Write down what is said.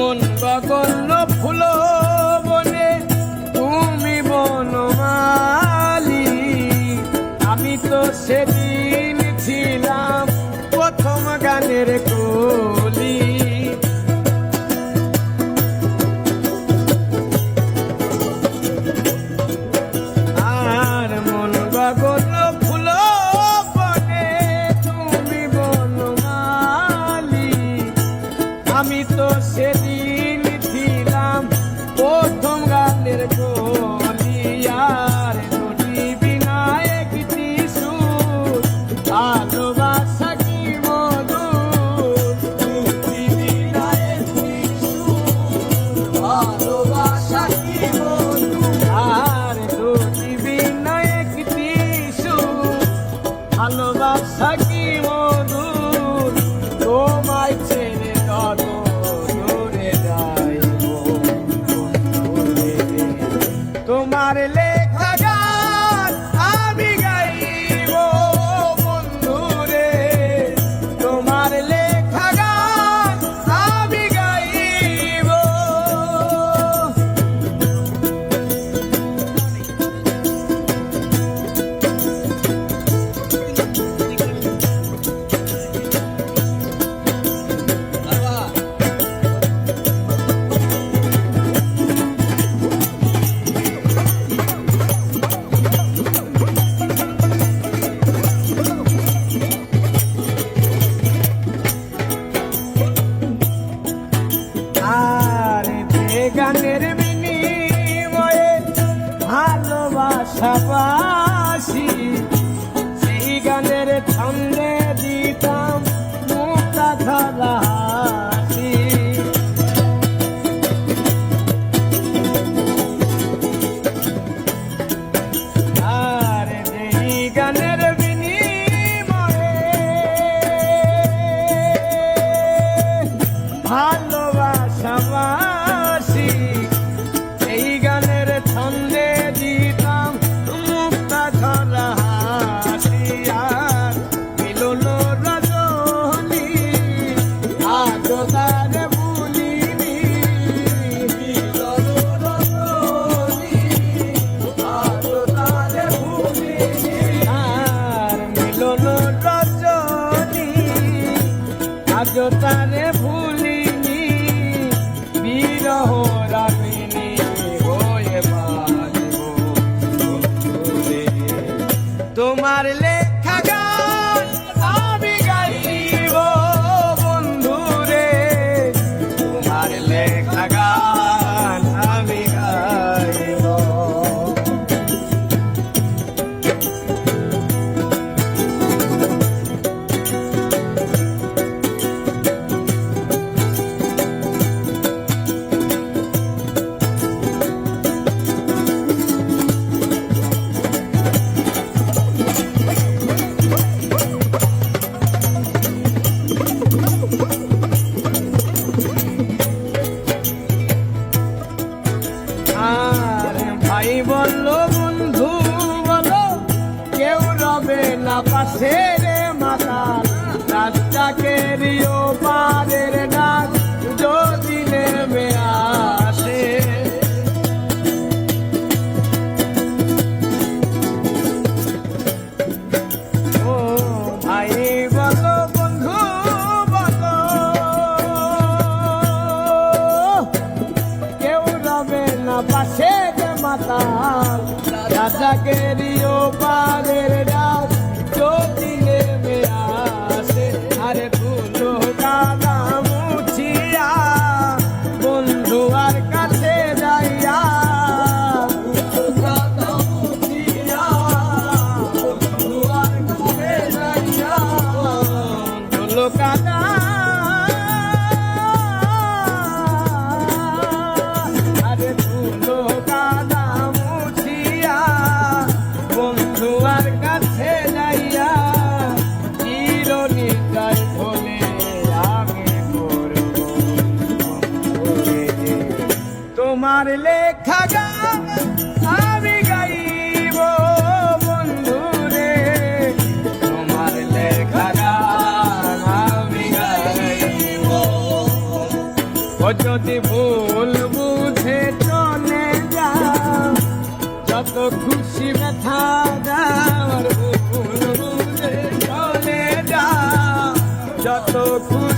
মন গগন ফুল বনে তুমি বনমালী, আমি তো সেদিন ছিলাম প্রথম গানের কলি। আর মন গগন ফুল বনে তুমি বনমালী, আমি তো সেদিন ছিলাম প্রথম গানের কলি। আর নদী বিনায়ক সুর ভালোবাসা কি মধুর, নদী বিনায়ক সুর ভালোবাসা কি মধুর। আর নদী বিনায়ক সুর ভালোবাসা কি মধুর, তোমায় ছেড়ে কত দূরে যাইব তোমার লেখা গান আমি গাইব বন্ধুরে, তোমার লেখা গান আমি গাইব। আর গানের বিনিময়ে ভালোবাসা বাসি, সেই গানের ছন্দে দিতাম মুক্তা ধরা হাসি। আর যেই গানের বিনিময়ে ভালোবাসা বাসি, এই গানের ছন্দে দিতাম মুক্তা ধরা হাসি। আর মিলন রজনী আজও তার ভুলিনি, মিলন রজনী আজও তার ভুলিনি। আর মিলন রজনী আজও তার ভুলিনি, বিরহ রাগিনী হয়ে বাঁচব বন্ধুরে, তোমার লেখা গান আমি গাইব বন্ধুরে, তোমার লেখা গান আমি গাইব। আর ভাই বললো বন্ধু বলো কেউ রবে না পাশে রে মাতাল, রাস্তাকে রিও পারের ডাক যদি নেমে আসে। ও ভাই বলো বন্ধু বলো কেউ রবে না পাশে রে মাতাল, রাজাকে রিও পারের ডাক যদি নেমে আসে। আরে ফুলো কাদা মুছিয়া বন্ধু আর কাছে যাইয়া, কাদা মুছিয়া বন্ধু আর কাছে যাইয়া, ফুলো কাদা আরে ফুলো কাদা মুছিয়া বন্ধু আর কাছে যাইয়া, চিরনিদ্রায় বলে আমি করব বন্ধুরে, তোমার লেখা গান আমি গাইব বন্ধুরে, তোমার লেখা গান আমি গাইব। যদি ভুল বুঝে চলে যাও, যত খুশি ব্যথা দাও, ভুল বুঝে চলে যাও, যত খুশি